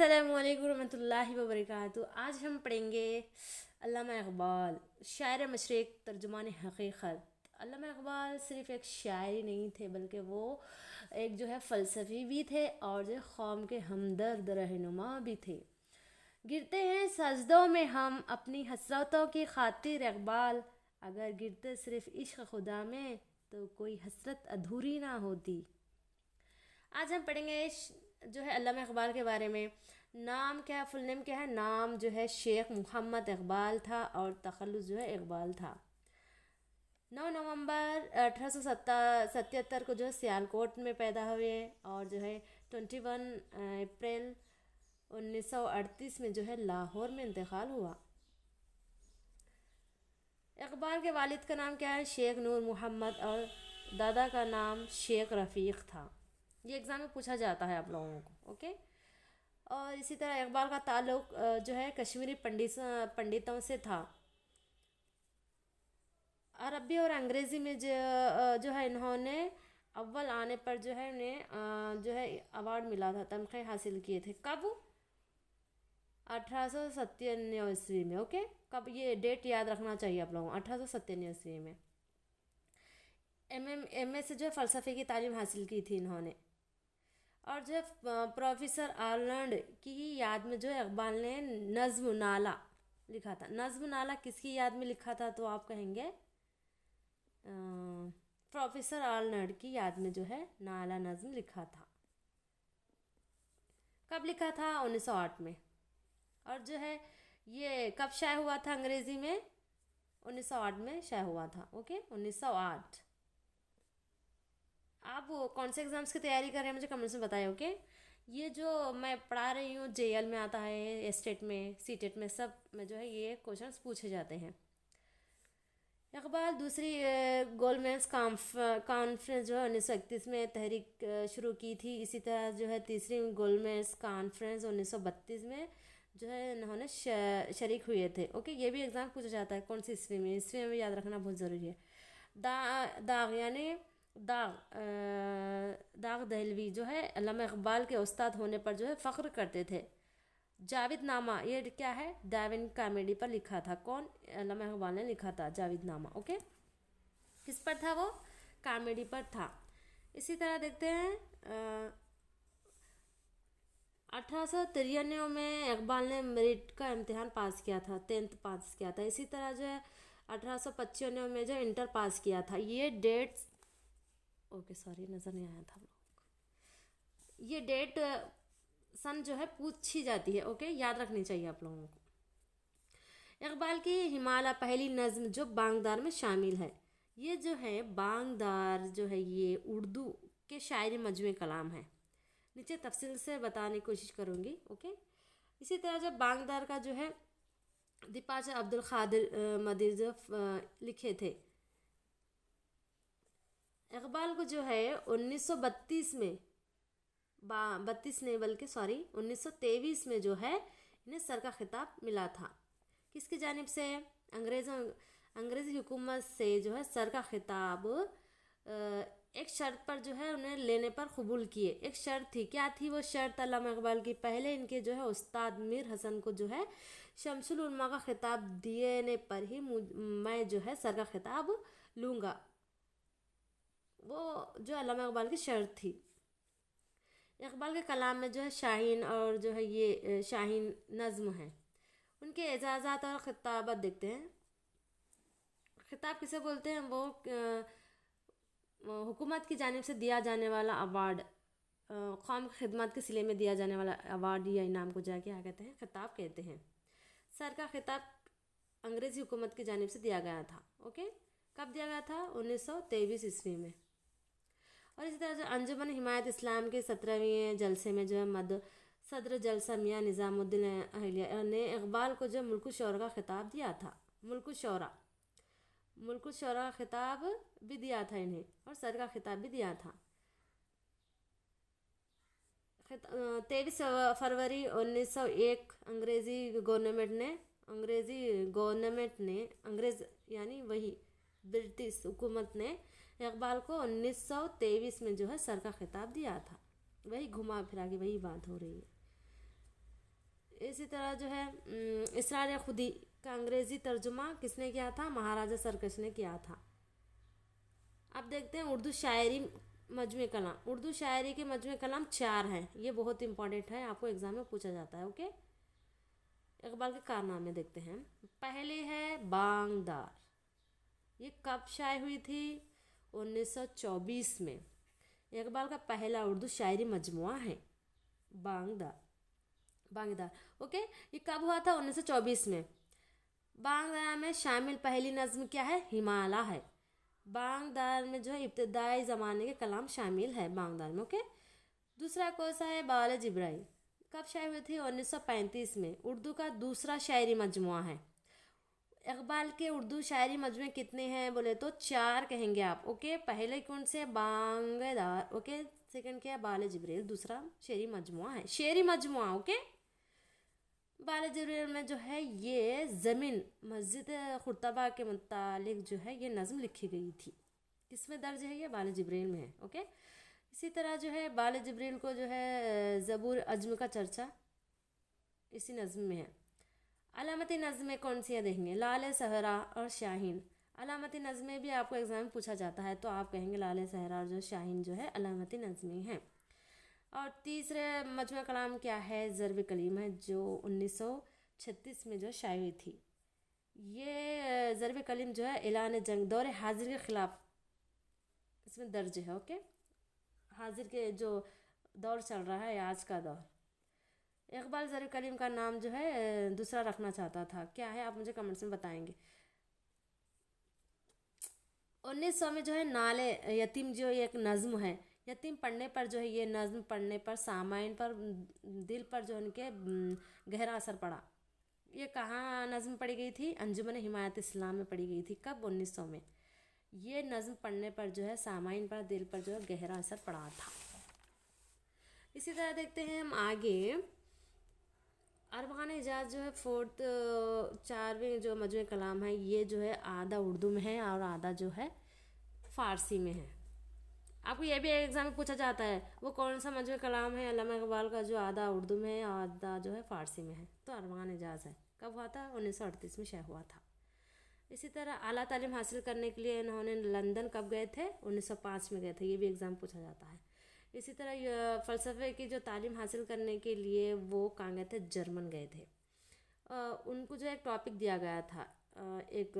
अस्सलामु अलैकुम रहमतुल्लाहि व बरकातहू। आज हम पढ़ेंगे अल्लामा इक़बाल, शायर मशरिक़, तर्जुमान हक़ीक़त। अल्लामा इक़बाल सिर्फ़ एक शायर ही नहीं थे, बल्कि वो एक फ़लसफ़ी भी थे और कौम के हमदर्द रहनुमा भी थे। गिरते हैं सजदों में हम अपनी हसरतों की खातिर इक़बाल, अगर गिरते सिर्फ़ इश्क़ खुदा में तो कोई हसरत अधूरी ना होती। आज हम पढ़ेंगे अल्लामा इक़बाल के बारे में। नाम क्या है, फुल नेम क्या है? नाम शेख मोहम्मद इक़बाल था और तख़ल्लुस इक़बाल था। 9 नवंबर 1877 को सियालकोट में पैदा हुए और 21 अप्रैल 1938 में लाहौर में इंतकाल हुआ। इक़बाल के वालिद का नाम क्या है? शेख नूर मोहम्मद, और दादा का नाम शेख रफ़ीक़ था। ये एग्ज़ाम में पूछा जाता है आप लोगों को, ओके। और इसी तरह इक़बाल का ताल्लुक़ कश्मीरी पंडितों से था। अरबी और अंग्रेज़ी में इन्होंने अव्वल आने पर उन्हें अवार्ड मिला था, तमग़े हासिल किए थे। कब? 1897 ईस्वी में, ओके। कब, ये डेट याद रखना चाहिए आप लोगों को, 1897 ईस्वी में। एम ए से फ़लसफ़े की तालीम हासिल की थी इन्होंने। और प्रोफेसर आर्लैंड की याद में इक़बाल ने नज़्म नाला लिखा था। नज़्म नाला किसकी याद में लिखा था? तो आप कहेंगे प्रोफेसर आर्लैंड की याद में नाला नज़्म लिखा था। कब लिखा था? 1908 में। और ये कब शाये हुआ था अंग्रेज़ी में? 1908 में शाये हुआ था, ओके। 1908। आप कौन से एग्ज़ाम्स की तैयारी कर रहे हैं मुझे कमेंट्स में बताएं, ओके। ये जो मैं पढ़ा रही हूँ जेएल में आता है, स्टेट में, सीटेट में, सब में ये क्वेश्चंस पूछे जाते हैं। इक़बाल दूसरी गोलमेज कॉन्फ्रेंस 1931 में तहरीक शुरू की थी। इसी तरह तीसरी गोलमेज कॉन्फ्रेंस 1932 में इन्होंने शरीक हुए थे, ओके। ये भी एग्ज़ाम पूछा जाता है कौन सी ईस्वी में। ईस्वी में भी याद रखना बहुत ज़रूरी है। दाग यानी दाग दहलवी अल्लामा इक़बाल के उस्ताद होने पर फ़ख्र करते थे। जावेद नामा, ये क्या है? डाविन कॉमेडी पर लिखा था। कौन? अल्लामा इक़बाल ने लिखा था जावेद नामा, ओके। किस पर था वो? कॉमेडी पर था। इसी तरह देखते हैं 1893 में इक़बाल ने मेरिट का इम्तिहान पास किया था, 10th पास किया था। इसी तरह 1895 में इंटर पास किया था। ये डेट्स, ओके सॉरी नज़र नहीं आया था आप लोगों को। ये डेट सन पूछी जाती है, ओके, याद रखनी चाहिए आप लोगों को। इक़बाल की हिमालय पहली नज़्म बांगदार में शामिल है। ये बांगदार ये उर्दू के शायरी मजमूए कलाम है। नीचे तफसील से बताने की कोशिश करूँगी, ओके। इसी तरह बांगदार का दीपाच अब्दुल क़ादिर मदीर लिखे थे। इक़बाल को 1932 में 32 नहीं बल्कि 1923 में इन्हें सर का खिताब मिला था। किसकी जानिब से? अंग्रेज़ी हुकूमत से सर का खिताब एक शर्त पर उन्हें लेने पर कबूल किए। एक शर्त थी, क्या थी वो शर्त? अल्लामा इक़बाल की पहले इनके उस्ताद मीर हसन को शमसुल उलमा का खिताब देने पर ही मैं सर का खिताब लूँगा। वो अल्लामा इक़बाल की शर्त थी। इक़बाल के कलाम में शाहीन और ये शाहीन नज़्म है। उनके एजाज़ात और खिताबत देखते हैं। खिताब किसे बोलते हैं? वो हुकूमत की जानिब से दिया जाने वाला अवार्ड, कौम की खिदमत के सिले में दिया जाने वाला अवार्ड या इनाम को क्या कहते हैं? खिताब कहते हैं। सर का खिताब अंग्रेज़ी हुकूमत की जानिब से दिया गया था, ओके। कब दिया गया था? 1923 ईस्वी में। और इसी तरह अंजुमन हिमायत इस्लाम के 17वें जलसे में सदर जलसा मियाँ निज़ामुद्दीन अहलिया ने इक़बाल को मुल्कुल शौरा का खिताब दिया था। मुल्कुल शौरा का खिताब भी दिया था इन्हें, और सर का खिताब भी दिया था। 23 फरवरी 1901 अंग्रेज़ यानी वही ब्रिटिश हुकूमत ने इक़बाल को 1923 में सर का खिताब दिया था। वही घुमा फिरा के वही बात हो रही है। इसी तरह जो है इसरार खुदी का अंग्रेज़ी तर्जुमा किसने किया था? महाराजा सरकश ने किया था। अब देखते हैं उर्दू शायरी मजमू कलाम। उर्दू शायरी के मजमू कलाम 4 हैं, ये बहुत इंपॉर्टेंट है, आपको एग्ज़ाम में पूछा जाता है। ओके, इकबाल के कारनामे देखते हैं। पहले है बांगदार, ये कब शाये हुई थी? 1924 में। इकबाल का पहला उर्दू शायरी मजमुआ है बांगदार। ओके, ये कब हुआ था? 1924 में। बांगदार में शामिल पहली नज़्म क्या है? हिमालय है। बांगदार में जो है इब्तदाई ज़माने के कलाम शामिल है बांगदार में। ओके, दूसरा कौन सा है? बावल जिब्राइल, कब शाये हुई थी? 1935 में। उर्दू का दूसरा शायरी मजमुआ है। इकबाल के उर्दू शायरी मजमुए कितने हैं बोले तो 4 कहेंगे आप। ओके, पहले कौन से? बांगदार। ओके, सेकंड क्या है? बावल जिब्राइल, दूसरा शेरी मजमुआ है, शेरी मजमुआ। ओके, बावल जिब्राइल में जो है ये ज़मीन मस्जिद खुर्तबा के मुतालिक जो है ये नज़्म लिखी गई थी। किसमें दर्ज है? ये बावल जिब्राइल में है। ओके, इसी तरह जो है बावल जिब्राइल को जो है ज़बूर अज्म का चर्चा इसी नज़्म में है। अलामती नज़्में कौन सी है देखेंगे? लाल सहरा और शाहीन। अलामती नज़्में भी आपको एग्ज़ाम में पूछा जाता है, तो आप कहेंगे लाल सहरा और जो शाहीन जो है अलामती नज़्में हैं। और तीसरे मजमू कलाम क्या है? ज़र्ब कलीम है, जो 1936 में जो शाये हुई थी। ये ज़र्ब कलीम जो है ऐलान जंग दौर हाजिर के ख़िलाफ़ इसमें दर्ज है। ओके, हाजिर के जो दौर चल रहा है आज का दौर। इकबाल ज़र्ब कलीम का नाम जो है दूसरा रखना चाहता था, क्या है आप मुझे कमेंट्स में बताएंगे। 1900 में जो है नाले यतीम जो एक नज़्म है, यतीम पढ़ने पर जो है ये नज़्म पढ़ने पर सामाइन पर दिल पर जो उनके गहरा असर पड़ा। ये कहाँ नज़्म पढ़ी गई थी? अंजुमन हिमायत इस्लाम में पढ़ी गई थी। कब? 1900 में। ये नज़्म पढ़ने पर जो है सामाइन पर दिल पर जो है गहरा असर पड़ा था। इसी तरह देखते हैं हम आगे। अरबान एजाज जो है 4वें जो मजमू कलाम है, ये जो है आधा उर्दू में है और आधा जो है फ़ारसी में है। आपको ये भी एग्ज़ाम में पूछा जाता है वो कौन सा मजमू कलाम है अल्लामा इकबाल का जो आधा उर्दू में है और आधा जो है फ़ारसी में है? तो अरबान एजाज है। कब हुआ था? 1938 में शाये हुआ था। इसी तरह आला तालीम हासिल करने के लिए इन्होंने लंदन कब गए थे? 1905 में गए थे, ये भी एग्ज़ाम पूछा जाता है। इसी तरह फ़लसफ़े की जो तालीम हासिल करने के लिए वो कहाँ गए थे? जर्मन गए थे। उनको जो एक टॉपिक दिया गया था, एक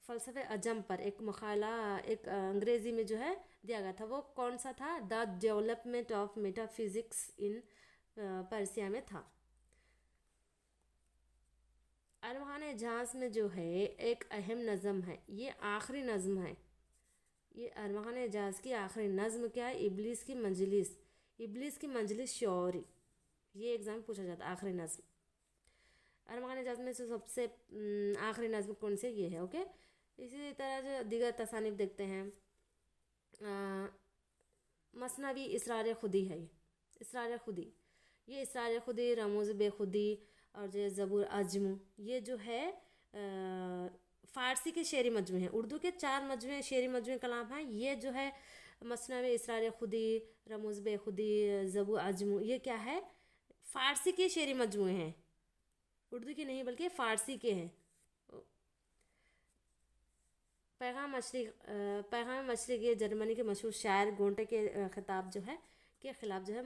फ़लसफ़े अजम पर एक मक़ाला एक अंग्रेज़ी में जो है दिया गया था। वो कौन सा था? The development of metaphysics in Persia में था। अरबान एजाज में जो है एक अहम नज़म है, ये आखिरी नज़म है। ये अरबान एजाज की आखिरी नज़म क्या है? इब्लीस की मंजलिस शौरी। ये एग्ज़ाम पूछा जाता है, आखिरी नज़म। अरबान एजाज में से सबसे आखिरी नज़म कौन से? ये है। ओके, इसी तरह जो दीगर तसानीफ देखते हैं। मसनवी इसरार खुदी है, इसरार खुदी, ये इसरार खुदी, रमूज़ बेखुदी और जो ज़बूर अज्म, ये जो है फ़ारसी के शेरी मजमू हैं। उर्दू के 4 मजमू शेरी मजमू कलाम हैं। ये जो है मसनवी इसरार खुदी, रमूज़ बेखुदी, ज़बूर अज्म, ये क्या है? फ़ारसी के शेरी मजमू हैं, उर्दू के नहीं बल्कि फ़ारसी के हैं। पैगाम मशरिक़ ये जर्मनी के मशहूर शायर गोंटे के ख़िताब जो है के ख़िलाफ़ जो है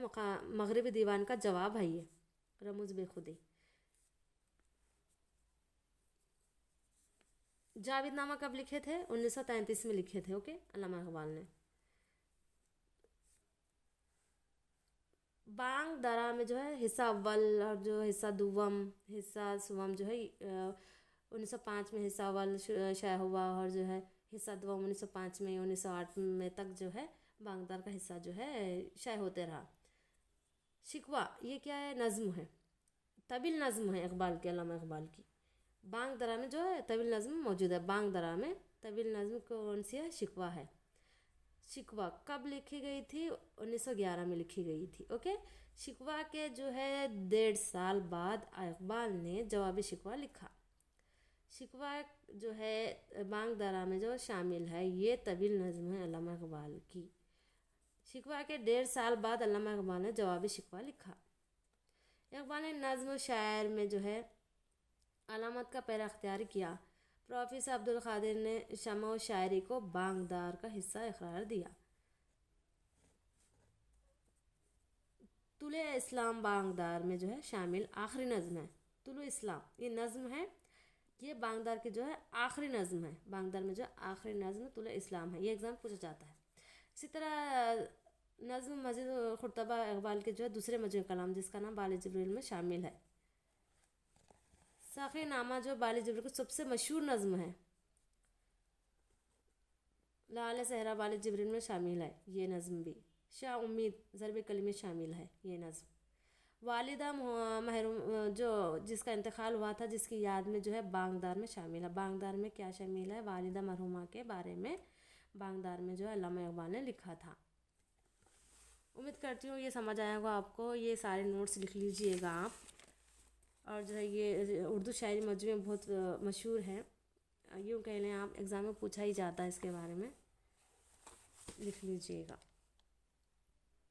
मग़रिबी दीवान का जवाब है ये रमूज़ बेखुदी। जावेदनामा कब लिखे थे? 1933 में लिखे थे। ओके, अल्लामा इकबाल ने। बांग दरा में जो है हिस्सा अव्वल और जो हिस्सा दुवम हिस्सा सुवम जो है 1905 में हिस्सा अव्वल शाया हुआ और जो है हिस्सा दुवम 1905 में 1908 में तक जो है बांगदार का हिस्सा जो है शाया होते रहा। शिकवा ये क्या है? नज़्म है, तवील नज़्म है इकबाल की, अल्लामा इकबाल की। बांग दरा में जो है तवील नज़्म मौजूद है। बांग दरा में तवील नज़्म कौन सी है? शिकवा है। शिकवा कब लिखी गई थी? 1911 में लिखी गई थी। ओके, शिकवा के जो है 1.5 साल बाद इकबाल ने जवाबी शिकवा लिखा। शिकवा जो है बांग दरा में जो शामिल है, ये तवील नज़्म है अल्लामा इकबाल की। शिकवा के 1.5 साल बाद अल्लामा इकबाल ने जवाबी शिकवा लिखा। اقبال نے نظم و شاعر میں جو ہے علامت کا پہرا اختیار کیا۔ پروفیسر عبدالقادر نے شمع و شاعری کو بانگدار کا حصہ قرار دیا۔ طلوع اسلام بانگدار میں جو ہے شامل آخری نظم ہے۔ طلوع اسلام یہ نظم ہے، یہ بانگدار کی جو ہے آخری نظم ہے۔ بانگدار میں جو آخری نظم طلوع اسلام ہے، یہ ایگزام پوچھا جاتا ہے۔ اسی طرح نظم مزید خرطبہ اقبال کے جو ہے دوسرے مجموعہ کلام جس کا نام بال جبریل میں شامل ہے۔ ساقی نامہ جو بال جبریل کی سب سے مشہور نظم ہے، لعل صحرا بال جبریل میں شامل ہے یہ نظم بھی۔ شاہ امید ضرب کلمی میں شامل ہے یہ نظم۔ والدہ محروم جو جس کا انتقال ہوا تھا، جس کی یاد میں جو ہے بانگدار میں شامل ہے۔ بانگدار میں کیا شامل ہے؟ والدہ مرحومہ کے بارے میں بانگدار میں جو ہے علامہ اقبال نے لکھا تھا۔ امید کرتی ہوں یہ سمجھ آیا ہوگا آپ کو۔ یہ سارے نوٹس لکھ لیجئے گا آپ، اور جو ہے یہ اردو شاعری مجموعے بہت مشہور ہیں، یوں کہہ لیں آپ ایگزام میں پوچھا ہی جاتا ہے اس کے بارے میں، لکھ لیجئے گا۔